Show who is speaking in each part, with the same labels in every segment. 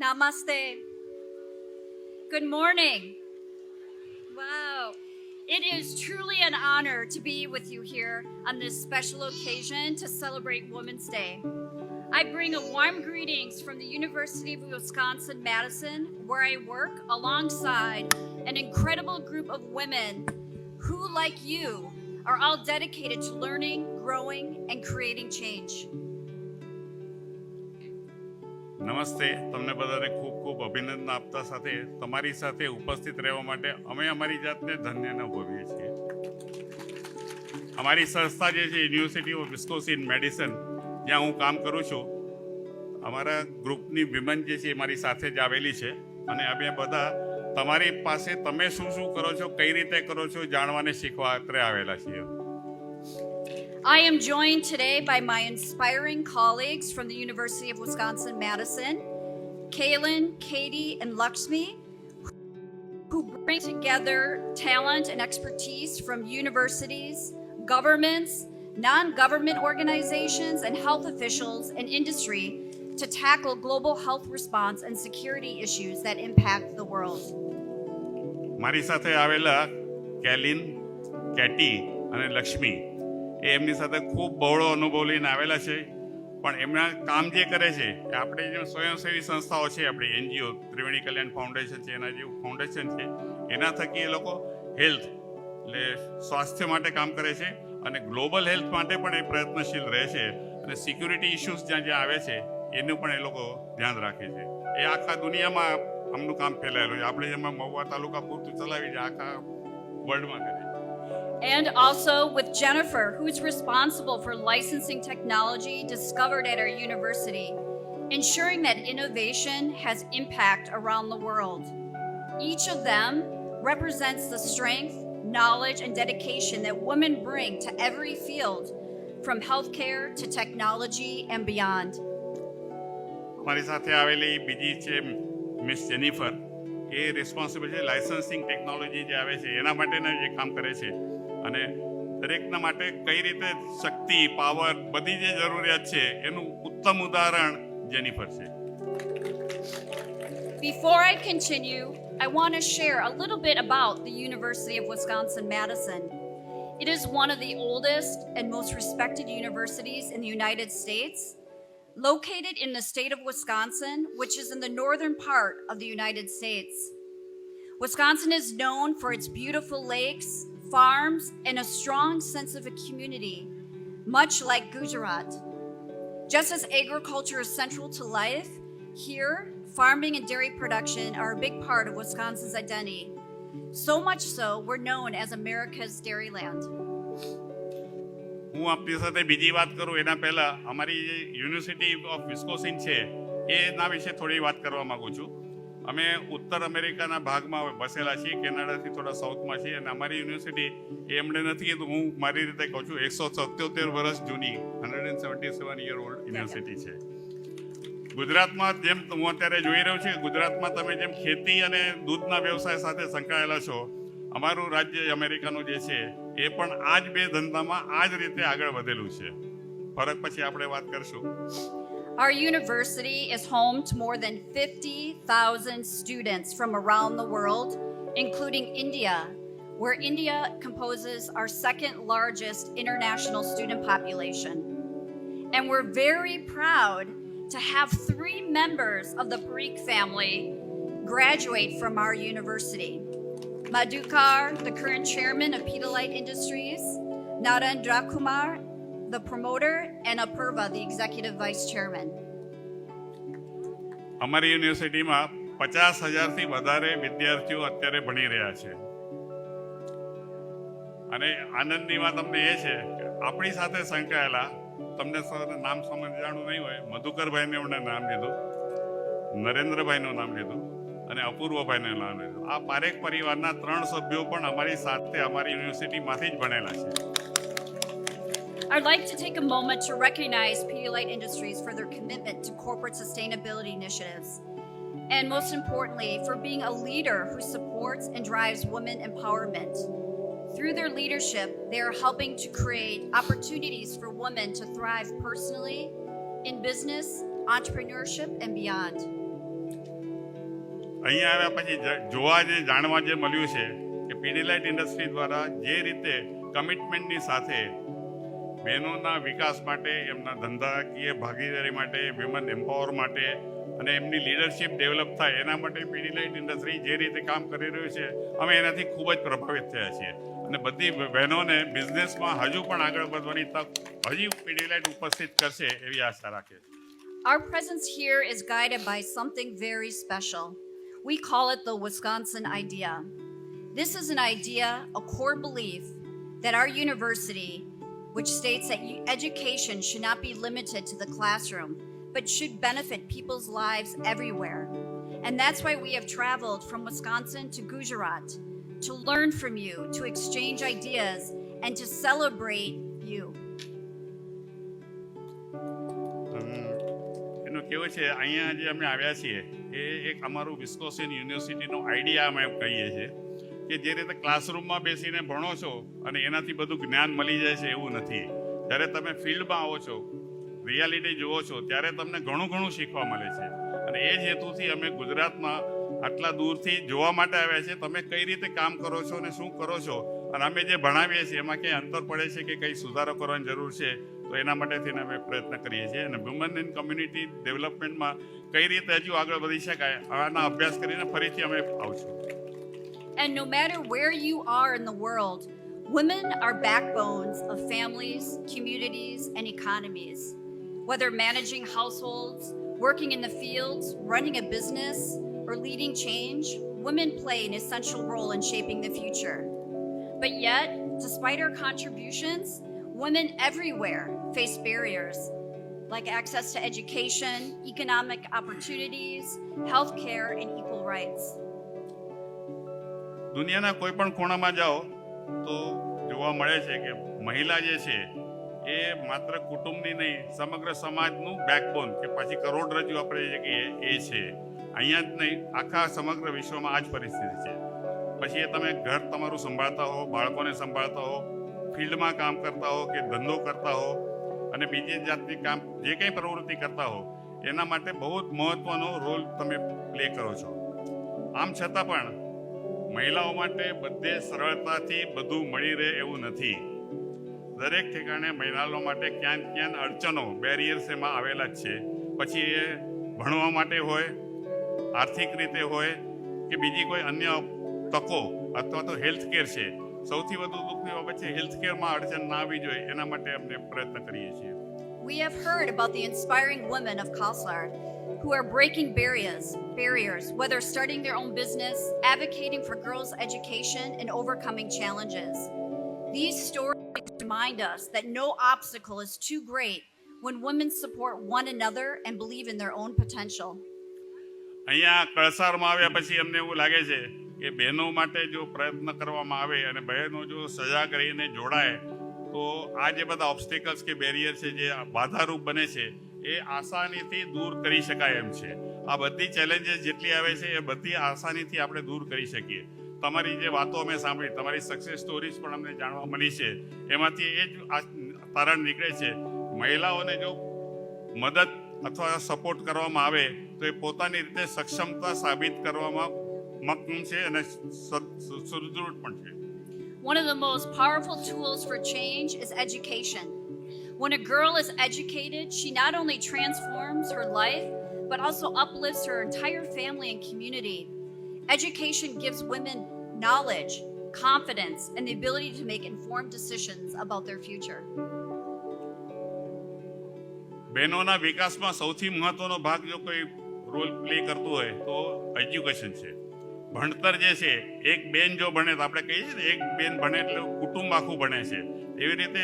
Speaker 1: Namaste. Good morning. Wow. It is truly an honor to be with you here on this special occasion to celebrate Women's Day. I bring a warm greetings from the University of Wisconsin-Madison, where I work alongside an incredible group of women who, like you, are all dedicated to learning, growing, and creating change.
Speaker 2: નમસ્તે. તમને બધાને ખૂબ ખૂબ અભિનંદન આપતા સાથે તમારી સાથે ઉપસ્થિત રહેવા માટે અમે અમારી જાતને ધન્ય અનુભવીએ છીએ. અમારી સંસ્થા જે છે યુનિવર્સિટી ઓફ વિસ્કોન્સિન મેડિસન, જ્યાં હું કામ કરું છું, અમારા ગ્રુપની વિમન જે છે એ મારી સાથે જ આવેલી છે અને અમે બધા તમારી પાસે તમે શું શું કરો છો, કઈ રીતે કરો છો, જાણવાને શીખવા અત્રે આવેલા છીએ.
Speaker 1: I am joined today by my inspiring colleagues from the University of Wisconsin-Madison, Kaylin, Katie, and Lakshmi, who bring together talent and expertise from universities, governments, non-government organizations, and health officials and industry to tackle global health response and security issues that impact the world.
Speaker 2: મારી સાથે આવેલા કેલિન, KT અને લક્ષ્મી એ એમની સાથે ખૂબ બહોળો અનુભવ લઈને આવેલા છે. પણ એમના કામ જે કરે છે એ આપણે જે સ્વયંસેવી સંસ્થાઓ છે, આપણી એનજીઓ ત્રિવેણી કલ્યાણ ફાઉન્ડેશન છે, એના જેવું ફાઉન્ડેશન છે, એના થકી એ લોકો હેલ્થ એટલે સ્વાસ્થ્ય માટે કામ કરે છે અને ગ્લોબલ હેલ્થ માટે પણ એ પ્રયત્નશીલ રહે છે અને સિક્યુરિટી ઇશ્યુઝ જ્યાં જ્યાં આવે છે એનું પણ એ લોકો ધ્યાન રાખે છે. એ આખા દુનિયામાં આમનું કામ ફેલાયેલું છે. આપણે જેમાં મહુવા તાલુકા પૂરતું ચલાવી છે, આખા વર્લ્ડમાં કરે છે.
Speaker 1: And also with Jennifer, who's responsible for licensing technology discovered at our university, ensuring that innovation has impact around the world. Each of them represents the strength, knowledge, and dedication that women bring to every field, from healthcare to technology and beyond.
Speaker 2: અમારી સાથે આવેલી બીજી છે miss Jennifer. એ responsible છે licensing technology જે આવે છે એના માટેના જે કામ કરે છે અને દરેકના માટે કઈ રીતે શક્તિ, પાવર, બધી જે જરૂરિયાત છે એનું ઉત્તમ ઉદાહરણ જેનિફર છે.
Speaker 1: Before I continue, I want to share a little bit about the University of Wisconsin-Madison. It is one of the oldest and most respected universities in the United States, located in the state of Wisconsin, which is in the northern part of the United States. Wisconsin is known for its beautiful lakes, farms, and a strong sense of a community, much like Gujarat. Just as agriculture is central to life, here, farming and dairy production are a big part of Wisconsin's identity. So much so, we're known as America's Dairyland.
Speaker 2: હું આપની સાથે બીજી વાત કરું એના પહેલાં અમારી જે યુનિવર્સિટી ઓફ વિસ્કોન્સિન છે એના વિશે થોડી વાત કરવા માગું છું. અમે ઉત્તર અમેરિકાના ભાગમાં બસેલા છીએ, કેનેડાથી થોડા સાઉથમાં છીએ અને અમારી યુનિવર્સિટી એ એમણે નથી કીધું, હું મારી રીતે કહું છું, 177 વર્ષ જૂની 177 યર ઓલ્ડ યુનિવર્સિટી છે. ગુજરાતમાં જેમ હું અત્યારે જોઈ રહ્યો છું, ગુજરાતમાં તમે જેમ ખેતી અને દૂધના વ્યવસાય સાથે સંકળાયેલા છો, અમારું રાજ્ય અમેરિકાનું જે છે એ પણ આ જ બે ધંધામાં આ જ રીતે આગળ વધેલું છે. ફરક પછી આપણે વાત કરશું.
Speaker 1: Our university is home to more than 50,000 students from around the world, including India, where India composes our second largest international student population. And we're very proud to have 3 members of the Parikh family graduate from our university. Madhukar, the current chairman of Pidilite Industries, Narendra Kumar, the promoter, and Apurva, the executive vice chairman.
Speaker 2: અમારી યુનિવર્સિટીમાં 50,000થી વધારે વિદ્યાર્થીઓ અત્યારે ભણી રહ્યા છે અને આનંદની વાત અમને એ છે કે આપણી સાથે સંકળાયેલા, તમને નામ સમજાણું નહીં હોય, મધુકરભાઈને એમણે નામ લીધું, નરેન્દ્રભાઈનું નામ લીધું અને અપૂર્વભાઈનું નામ લીધું. આ પારેખ પરિવારના 3 સભ્યો પણ અમારી સાથે અમારી યુનિવર્સિટીમાંથી જ ભણેલા છે.
Speaker 1: I'd like to take a moment to recognize Pidilite Industries for their commitment to corporate sustainability initiatives, and most importantly, for being a leader who supports and drives women empowerment. Through their leadership, they are helping to create opportunities for women to thrive personally, in business, entrepreneurship, and beyond.
Speaker 2: અહીંયા આવ્યા પછી જોવા જે જાણવા જે મળ્યું છે કે પીડીલાઇટ ઇન્ડસ્ટ્રી દ્વારા જે રીતે કમિટમેન્ટની સાથે બહેનોના વિકાસ માટે, એમના ધંધાકીય ભાગીદારી માટે, વિમન એમ્પાવર માટે અને એમની લીડરશિપ ડેવલપ થાય એના માટે પીડીલાઇટ ઇન્ડસ્ટ્રી જે રીતે કામ કરી રહ્યું છે, અમે એનાથી ખૂબ જ પ્રભાવિત થયા છીએ અને બધી બહેનોને બિઝનેસમાં હજુ પણ આગળ વધવાની તક હજી પીડીલાઇટ ઉપસ્થિત કરશે એવી આશા રાખે છે.
Speaker 1: Our presence here is guided by something very special. We call it the Wisconsin idea. This is an idea, a core belief, that our university, which states that education should not be limited to the classroom, but should benefit people's lives everywhere. And that's why we have traveled from Wisconsin to Gujarat, to learn from you, to exchange ideas, and to celebrate you.
Speaker 2: એનું કેવું છે, અહીંયા જે અમે આવ્યા છીએ એ એક અમારું વિસ્કોસિન યુનિવર્સિટીનો આઈડિયા અમે કહીએ છીએ કે જે રીતે ક્લાસરૂમમાં બેસીને ભણો છો અને એનાથી બધું જ્ઞાન મળી જાય છે એવું નથી. જ્યારે તમે ફિલ્ડમાં આવો છો, રિયાલિટી જુઓ છો, ત્યારે તમને ઘણું શીખવા મળે છે અને એ જ હેતુથી અમે ગુજરાતમાં આટલા દૂરથી જોવા માટે આવ્યા છીએ તમે કઈ રીતે કામ કરો છો અને શું કરો છો, અને અમે જે ભણાવીએ છીએ એમાં ક્યાંય અંતર પડે છે કે કંઈ સુધારો કરવાની જરૂર છે, તો એના માટે થઈને અમે પ્રયત્ન કરીએ છીએ અને વુમન ઇન કમ્યુનિટી ડેવલપમેન્ટમાં કઈ રીતે હજુ આગળ વધી શકાય આના અભ્યાસ કરીને ફરીથી અમે આવશું.
Speaker 1: And no matter where you are in the world, women are backbones of families, communities, and economies. Whether managing households, working in the fields, running a business, or leading change, women play an essential role in shaping the future. But yet, despite our contributions, women everywhere face barriers like access to education, economic opportunities, healthcare, and equal rights.
Speaker 2: દુનિયાના કોઈ પણ ખૂણામાં જાઓ તો જોવા મળે છે કે મહિલા જે છે એ માત્ર કુટુંબની નહીં, સમગ્ર સમાજનું બેકબોન કે પછી કરોડરજ્જુ આપણે જે કહીએ એ છે. અહીંયા જ નહીં, આખા સમગ્ર વિશ્વમાં આ જ પરિસ્થિતિ છે. પછી એ તમે ઘર તમારું સંભાળતા હો, બાળકોને સંભાળતા હો, ફિલ્ડમાં કામ કરતા હો કે ધંધો કરતા હો અને બીજી જાતની કામ જે કંઈ પ્રવૃત્તિ કરતા હો, એના માટે બહુ જ મહત્વનો રોલ તમે પ્લે કરો છો. આમ છતાં પણ મહિલાઓ માટે બધે સરળતાથી બધું મળી રહે એવું નથી. દરેક ઠેકાણે મહિલાઓ માટે ક્યાં અડચણો, બેરિયર્સ એમાં આવેલા જ છે. પછી એ ભણવા માટે હોય, આર્થિક રીતે હોય કે બીજી કોઈ અન્ય તકો અથવા તો હેલ્થ કેર છે. સૌથી વધુ દુઃખની બાબત છે હેલ્થ કેરમાં અડચણ ના આવી જોઈએ, એના માટે અમે પ્રયત્ન કરીએ છીએ.
Speaker 1: We have heard about the inspiring women of Kauslar who are breaking barriers, whether starting their own business, advocating for girls' education, and overcoming challenges. These stories remind us that no obstacle is too great when women support one another and believe in their own potential.
Speaker 2: અહીંયા કળસારમાં આવ્યા પછી અમને એવું લાગે છે કે બહેનો માટે જો પ્રયત્ન કરવામાં આવે અને બહેનો જો સજાગ રહીને જોડાય તો આ જે બધા ઓબ્સ્ટેકલ્સ કે બેરિયર છે જે બાધારૂપ બને છે એ આસાનીથી દૂર કરી શકાય એમ છે. આ બધી ચેલેન્જીસ જેટલી આવે છે એ બધી આસાનીથી આપણે દૂર કરી શકીએ. તમારી જે વાતો અમે સાંભળી, તમારી સક્સેસ સ્ટોરીઝ પણ અમને જાણવા મળી છે, એમાંથી એ જ તારણ નીકળે છે. મહિલાઓને જો મદદ અથવા સપોર્ટ કરવામાં આવે તો એ પોતાની રીતે સક્ષમતા સાબિત કરવામાં મક્કમ છે અને સુદૃઢ પણ છે.
Speaker 1: One of the most powerful tools for change is education. When a girl is educated, she not only transforms her life, but also uplifts her entire family and community. Education gives women knowledge, confidence, and the ability to make informed decisions about their future.
Speaker 2: બહેનોના વિકાસમાં સૌથી મહત્વનો ભાગ જો કોઈ role play કરતું હોય તો education છે. ભણતર જે છે, એક બેન જો ભણે તો આપણે કહીએ છીએ ને એક બેન ભણે એટલે કુટુંબ આખું ભણે છે. એવી રીતે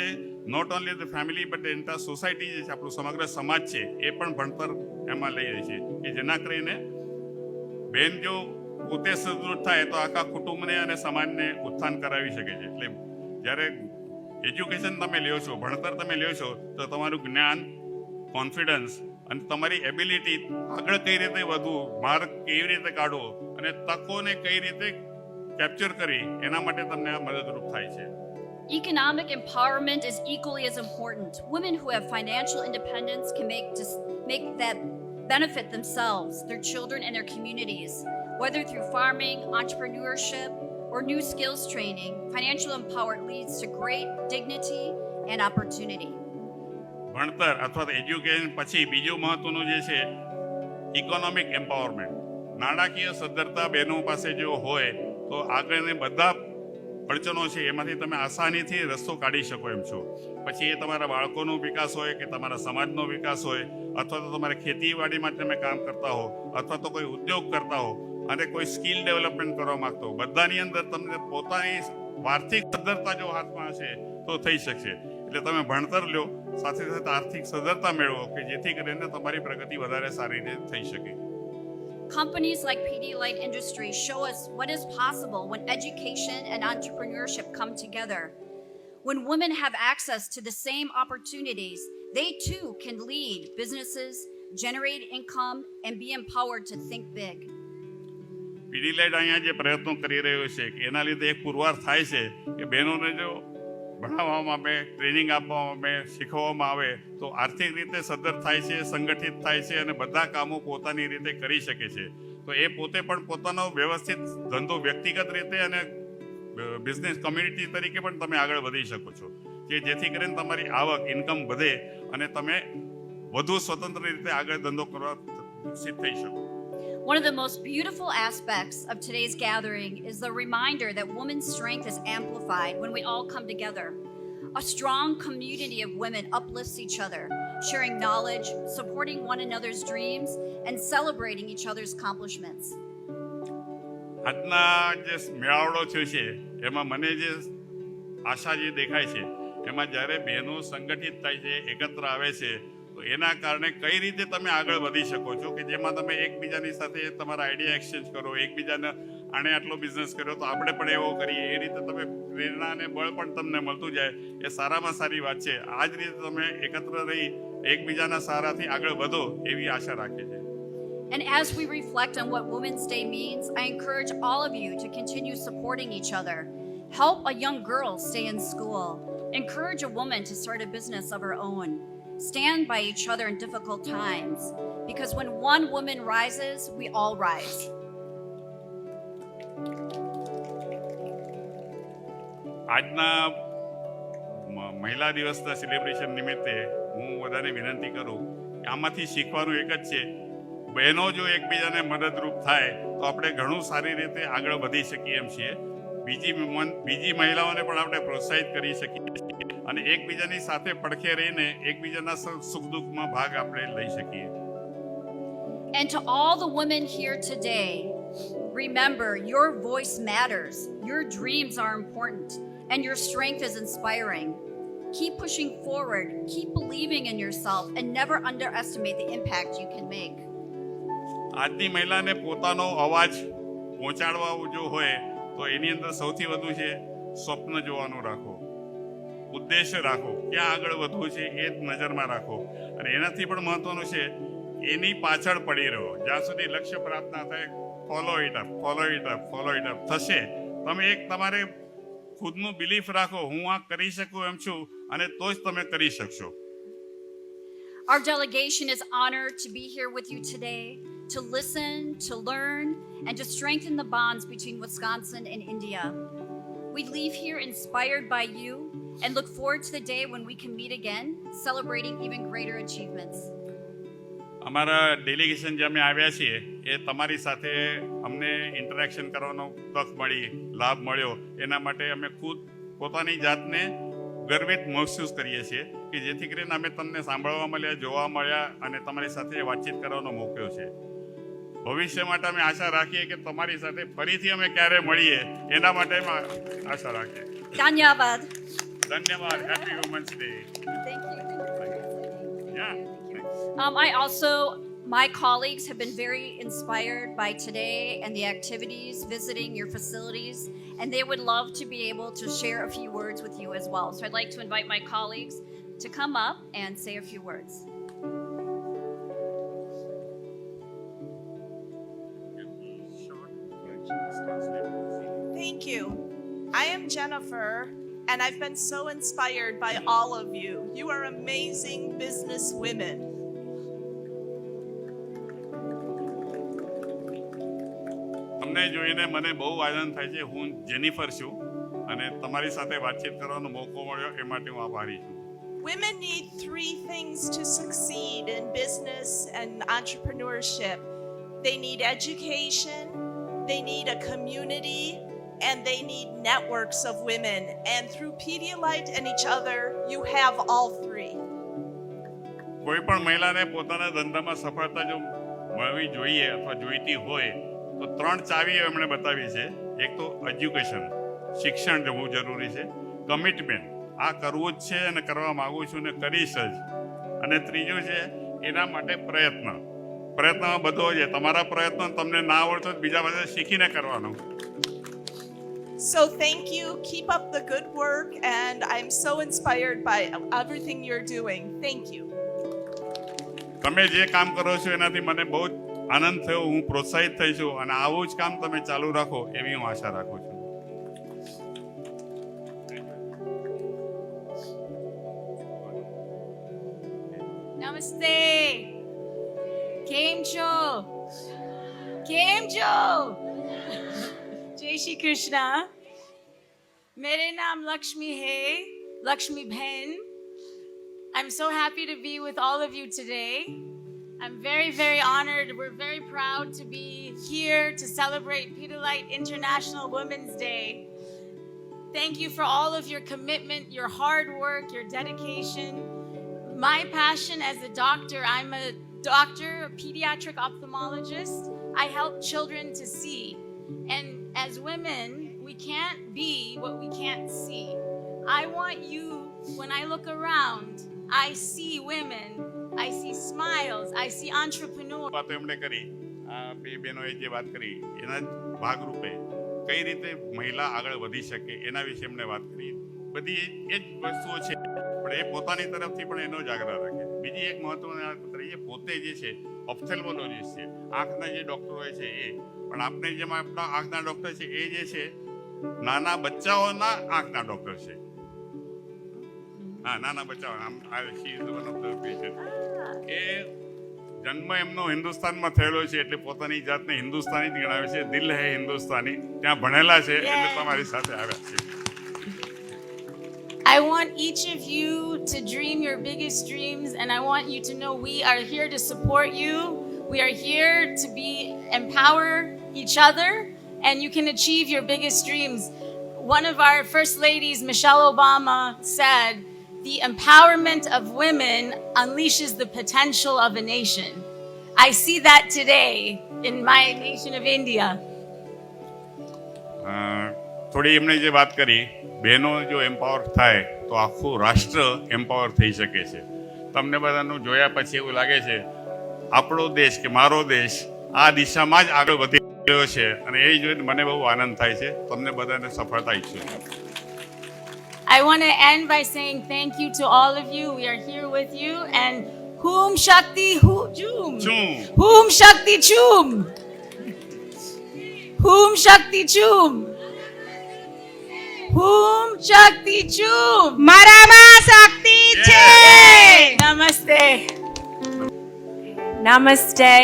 Speaker 2: not only the family but entire society જે છે, આપણું સમગ્ર સમાજ છે, એ પણ ભણતર એમાં લઈ જાય છે કે જેના કરીને બેન જો પોતે સુદૃઢ થાય તો આખા કુટુંબને અને સમાજને ઉત્થાન કરાવી શકે છે. એટલે જ્યારે એજ્યુકેશન તમે લ્યો છો, ભણતર તમે લ્યો છો, તો તમારું જ્ઞાન, કોન્ફિડન્સ અને તમારી એબિલિટી આગળ કઈ રીતે વધવું, માર્ગ કેવી રીતે કાઢવો અને તકોને કઈ રીતે કેપ્ચર કરી એના માટે તમને આ મદદરૂપ થાય છે.
Speaker 1: Economic empowerment is equally as important. Women who have financial independence can make that benefit themselves, their children, and their communities. Whether through farming, entrepreneurship, or new skills training, Financial Empowered leads to great dignity and opportunity.
Speaker 2: ભણતર અથવા તો education પછી બીજું મહત્વનું જે છે economic empowerment. નાણાકીય સદ્ધરતા બહેનો પાસે જો હોય તો આગળની બધા અડચણો છે એમાંથી તમે આસાનીથી રસ્તો કાઢી શકો એમ છો. પછી એ તમારા બાળકોનો વિકાસ હોય કે તમારા સમાજનો વિકાસ હોય અથવા તો તમારે ખેતીવાડીમાં તમે કામ કરતા હો અથવા તો કોઈ ઉદ્યોગ કરતા હો અને કોઈ સ્કિલ ડેવલપમેન્ટ કરવા માંગતો હો, બધાની અંદર તમને પોતાની આર્થિક સદ્ધરતા જો હાથમાં હશે તો થઈ શકશે. એટલે તમે ભણતર લો, સાથે સાથે આર્થિક સદ્ધરતા મેળવો કે જેથી કરીને તમારી પ્રગતિ વધારે સારી રીતે થઈ શકે.
Speaker 1: Companies like Pidilite Industries show us what is possible when education and entrepreneurship come together. When women have access to the same opportunities, they too can lead businesses, generate income, and be empowered to think big.
Speaker 2: Pidilite અહીંયા જે પ્રયત્નો કરી રહ્યો છે કે એના લીધે એક પુરવાર થાય છે કે બહેનોને જો ભણાવવામાં આવે, ટ્રેનિંગ આપવામાં આવે, શીખવવામાં આવે તો આર્થિક રીતે સદ્ધર થાય છે, સંગઠિત થાય છે અને બધા કામો પોતાની રીતે કરી શકે છે. તો એ પોતે પણ પોતાનો વ્યવસ્થિત ધંધો વ્યક્તિગત રીતે અને બિઝનેસ કમ્યુનિટી તરીકે પણ તમે આગળ વધી શકો છો કે જેથી કરીને તમારી આવક, ઇન્કમ વધે અને તમે વધુ સ્વતંત્ર રીતે આગળ ધંધો કરવા વિકસિત થઈ શકો.
Speaker 1: One of the most beautiful aspects of today's gathering is the reminder that women's strength is amplified when we all come together. A strong community of women uplifts each other, sharing knowledge, supporting one another's dreams, and celebrating each other's accomplishments.
Speaker 2: આજના જે મેળાવડો થયો છે એમાં મને જે આશા જે દેખાય છે એમાં જ્યારે બહેનો સંગઠિત થાય છે, એકત્ર આવે છે તો એના કારણે કઈ રીતે તમે આગળ વધી શકો છો કે જેમાં તમે એકબીજાની સાથે તમારા આઈડિયા એક્સચેન્જ કરો, એકબીજાને આણે આટલો બિઝનેસ કર્યો તો આપણે પણ એવો કરીએ, એ રીતે તમે પ્રેરણા અને બળ પણ તમને મળતું જાય. એ સારામાં સારી વાત છે. આ જ રીતે તમે એકત્ર રહી એકબીજાના સહારાથી આગળ વધો એવી આશા રાખે છે.
Speaker 1: And as we reflect on what Women's Day means, I encourage all of you to continue supporting each other. Help a young girl stay in school. Encourage a woman to start a business of her own. Stand by each other in difficult times, because when one woman rises, we all rise.
Speaker 2: આજના મહિલા દિવસના celebration નિમિત્તે હું બધાને વિનંતી કરું કે આમાંથી શીખવાનું એક જ છે, બહેનો જો એકબીજાને મદદરૂપ થાય તો આપણે ઘણું સારી રીતે આગળ વધી શકીએ એમ છીએ. બીજી મહિલાઓને પણ આપણે પ્રોત્સાહિત કરી શકીએ છીએ અને એકબીજાની સાથે પડખે રહીને એકબીજાના સુખ દુઃખમાં ભાગ આપણે લઈ શકીએ.
Speaker 1: And to all the women here today, remember your voice matters, your dreams are important, and your strength is inspiring. Keep pushing forward, keep believing in yourself, and never underestimate the impact you can make.
Speaker 2: આજની મહિલાને પોતાનો અવાજ પહોંચાડવા જો હોય તો એની અંદર સૌથી વધુ છે સ્વપ્ન જોવાનું રાખો, ઉદ્દેશ્ય રાખો, ક્યાં આગળ વધવું છે એ જ નજરમાં રાખો અને એનાથી પણ મહત્વનું છે એની પાછળ પડી રહો જ્યાં સુધી લક્ષ્ય પ્રાપ્ત ના થાય. ફોલો ઇટ અપ થશે. તમે એક તમારે ખુદનું બિલીફ રાખો, હું આ કરી શકું એમ છું અને તો જ તમે કરી શકશો.
Speaker 1: Our delegation is honored to be here with you today, to listen, to learn, and to strengthen the bonds between Wisconsin and India. We leave here inspired by you and look forward to the day when we can meet again, celebrating even greater achievements.
Speaker 2: અમારા delegation જે અમે આવ્યા છીએ એ તમારી સાથે અમને interaction કરવાનો તક મળી, લાભ મળ્યો, એના માટે અમે ખુદ પોતાની જાતને ગર્વિત મહેસૂસ કરીએ છીએ કે જેથી કરીને અમે તમને સાંભળવા મળ્યા, જોવા મળ્યા અને તમારી સાથે વાતચીત કરવાનો મોકો છે. ભવિષ્ય માટે અમે આશા રાખીએ કે તમારી સાથે ફરીથી અમે ક્યારે મળીએ એના માટે આશા રાખીએ.
Speaker 1: Dhanyavad.
Speaker 2: ધન્યવાદ. Happy women's day.
Speaker 1: Thank you.
Speaker 2: Yeah.
Speaker 1: My colleagues have been very inspired by today and the activities, visiting your facilities, and they would love to be able to share a few words with you as well. So I'd like to invite my colleagues to come up and say a few words.
Speaker 3: Thank you. I am Jennifer, and I've been so inspired by all of you. You are amazing business women.
Speaker 2: તમને જોઈને મને બહુ આનંદ થાય છે. હું Jennifer છું અને તમારી સાથે વાતચીત કરવાનો મોકો મળ્યો એ માટે હું આભારી છું.
Speaker 3: Women need three things to succeed in business and entrepreneurship. They need education, they need a community, and they need networks of women. And through Pedialyte and each other, you have all three.
Speaker 2: કોઈ પણ મહિલાને પોતાના ધંધામાં સફળતા જો મળવી જોઈએ અથવા જોઈતી હોય તો 3 ચાવીઓ એમણે બતાવી છે. એક તો એજ્યુકેશન, શિક્ષણ જવું જરૂરી છે. કમિટમેન્ટ, આ કરવું જ છે અને કરવા માંગુ છું ને કરીશ જ. અને ત્રીજું છે એના માટે પ્રયત્ન. પ્રયત્નમાં બધો છે. તમારા પ્રયત્ન તમને ના આવડતો બીજા પાસે શીખીને કરવાનો.
Speaker 3: So thank you. Keep up the good work, and I'm so inspired by everything you're doing. Thank you.
Speaker 2: તમે જે કામ કરો છો એનાથી મને બહુ જ આનંદ થયો. હું પ્રોત્સાહિત થઈ છું અને આવું જ કામ તમે ચાલુ રાખો એવી હું આશા રાખું છું.
Speaker 4: નમસ્તે. કેમ છો? કેમ છો? जय श्री कृष्णा. मेरे नाम लक्ष्मी है, लक्ष्मी बहन. I'm so happy to be with all of you today. I'm very, very honored. We're very proud to be here to celebrate Pedialyte International Women's Day. Thank you for all of your commitment, your hard work, your dedication. My passion as a doctor, I'm a doctor, a pediatric ophthalmologist. I help children to see. And as women, we can't be what we can't see. I want you, when I look around, I see women, I see smiles, I see entrepreneurs.
Speaker 2: વાતો એમણે કરી, આ બે બહેનોએ જે વાત કરી એના ભાગરૂપે કઈ રીતે મહિલા આગળ વધી શકે એના વિશે એમણે વાત કરી. બધી એ જ વસ્તુઓ છે પણ એ પોતાની તરફથી પણ એનો જ આગ્રહ રાખે. બીજી એક મહત્વની વાત કરી, એ પોતે જે છે ઓપ્થેલ્મોલોજીસ્ટ છે, આંખના જે ડૉક્ટર હોય છે એ. પણ આપણે જેમ આપણા આંખના ડૉક્ટર છે એ જે છે નાના બચ્ચાઓના આંખના ડૉક્ટર છે. હા, નાના બચ્ચાઓ. એ જન્મ એમનો હિન્દુસ્તાનમાં થયેલો છે એટલે પોતાની જાતને હિન્દુસ્તાની જ ગણાવે છે. દિલ હે હિન્દુસ્તાની. ત્યાં ભણેલા છે એટલે તમારી સાથે આવ્યા છે.
Speaker 4: I want each of you to dream your biggest dreams, and I want you to know we are here to support you. We are here to empower each other, and you can achieve your biggest dreams. One of our first ladies, Michelle Obama, said, "The empowerment of women unleashes the potential of a nation." I see that today in my nation of India.
Speaker 2: થોડી એમણે જે વાત કરી, બહેનો જો empower થાય તો આખું રાષ્ટ્ર એમ્પાવર થઈ શકે છે. તમને બધાનું જોયા પછી એવું લાગે છે આપણો દેશ કે મારો દેશ આ દિશામાં જ આગળ વધી રહ્યો છે અને એ જોઈને મને બહુ આનંદ થાય છે. તમને બધાને સફળતા ઈચ્છું છું.
Speaker 4: I want to end by saying thank you to all of you. We are here with you, and Hum Shakti Chum. Hum Shakti Chum. Hum Shakti Chum. Hum Shakti Chum.
Speaker 5: મારામાં શક્તિ છે.
Speaker 4: Namaste.
Speaker 5: Namaste.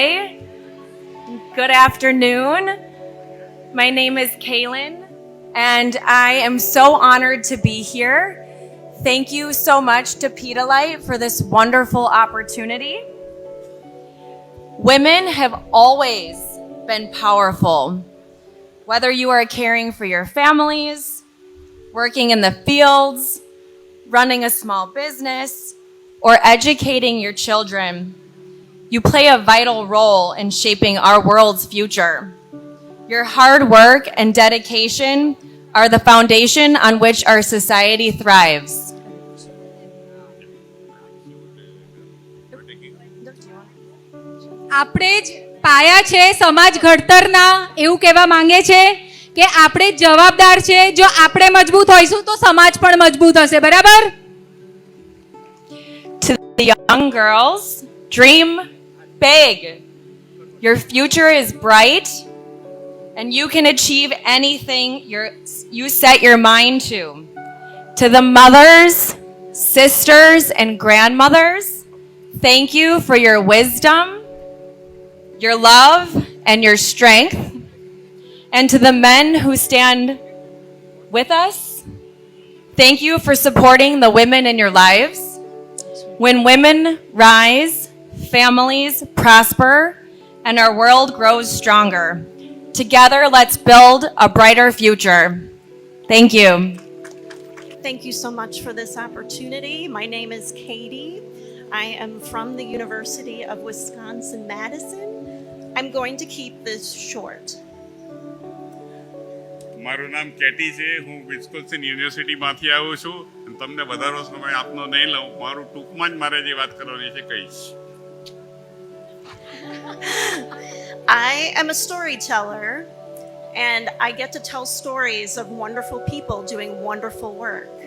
Speaker 5: Good afternoon. My name is Kaylin, and I am so honored to be here. Thank you so much to Pedialyte for this wonderful opportunity. Women have always been powerful. Whether you are caring for your families, working in the fields, running a small business, or educating your children, you play a vital role in shaping our world's future. Your hard work and dedication are the foundation on which our society thrives.
Speaker 6: આપણે જ પાયા છે સમાજ ઘડતરના, એવું કહેવા માંગે છે કે આપણે જવાબદાર છે. જો આપણે મજબૂત હોઈશું તો સમાજ પણ મજબૂત હશે. બરાબર?
Speaker 5: To the young girls, dream big. Your future is bright, and you can achieve anything you set your mind to. To the mothers, sisters, and grandmothers, thank you for your wisdom, your love, and your strength. And to the men who stand with us, thank you for supporting the women in your lives. When women rise, families prosper, and our world grows stronger. Together, let's build a brighter future. Thank you.
Speaker 7: Thank you so much for this opportunity. My name is Katie. I am from the University of Wisconsin-Madison. I'm going to keep this short.
Speaker 2: મારું નામ KT છે. હું Wisconsin યુનિવર્સિટીમાંથી આવું છું. અને તમને વધારો સમય આપનો નહીં લઉં. મારું ટૂંકમાં જ મારે જે વાત કરવાની છે કહીશ.
Speaker 7: I am a storyteller, and I get to tell stories of wonderful people doing wonderful work.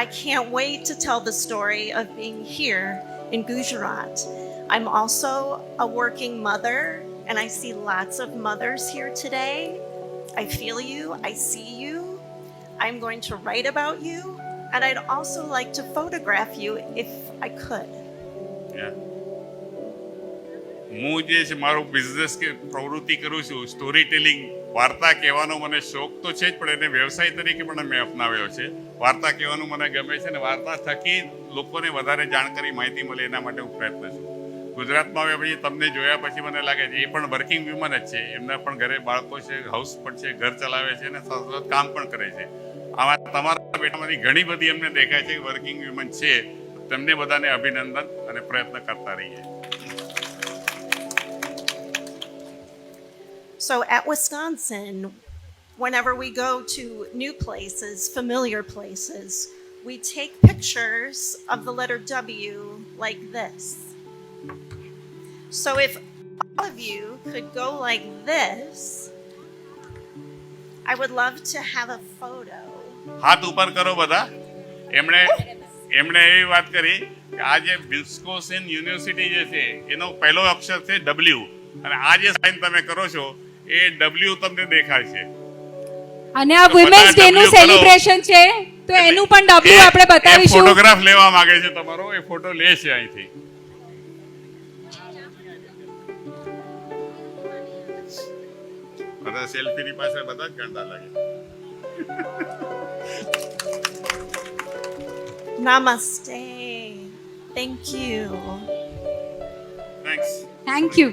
Speaker 7: I can't wait to tell the story of being here in Gujarat. I'm also a working mother, and I see lots of mothers here today. I feel you, I see you. I'm going to write about you, and I'd also like to photograph you if I could.
Speaker 2: Yeah. હું જે છે મારું business કે પ્રવૃત્તિ કરું છું, story telling, વાર્તા કહેવાનો મને શોખ તો છે જ, પણ એને વ્યવસાય તરીકે પણ મેં અપનાવ્યો છે. વાર્તા કહેવાનું મને ગમે છે, અને વાર્તા થકી લોકોને વધારે જાણકારી માહિતી મળે એના માટે હું પ્રયત્ન છું. ગુજરાતમાં આવ્યા પછી તમને જોયા પછી મને લાગે છે એ પણ વર્કિંગ વુમન જ છે. એમના પણ ઘરે બાળકો છે, હાઉસ પણ છે, ઘર ચલાવે છે અને સાથે કામ પણ કરે છે. આવા તમારા બેટામાંથી ઘણી બધી એમને દેખાય છે વર્કિંગ વુમન છે. તેમને બધાને અભિનંદન અને પ્રયત્ન કરતા રહીએ.
Speaker 7: So at Wisconsin, whenever we go to new places, familiar places, we take pictures of the letter W like this. So if all of you could go like this, I would love to have a photo.
Speaker 2: હાથ ઉપર કરો બધા. એમણે એવી વાત કરી કે આ જે વિસ્કોન્સિન યુનિવર્સિટી જે છે એનો પહેલો અક્ષર છે W, અને આ જે સાઇન તમે કરો છો એ W તમને દેખાય છે.
Speaker 6: અને આ
Speaker 2: તો બધા
Speaker 6: વુમેન્સ ડે નું
Speaker 2: W કરો.
Speaker 6: સેલિબ્રેશન છે તો એનું પણ W આપણે બતાવીશું.
Speaker 2: ફોટોગ્રાફ લેવા માંગે છે તમારો, એ ફોટો લે છે અહીંથી. બધા સેલ્ફીની પાસે બધા જ ગંડા લાગે.
Speaker 7: Namaste. Thank you.
Speaker 2: Thanks.
Speaker 6: Thank you.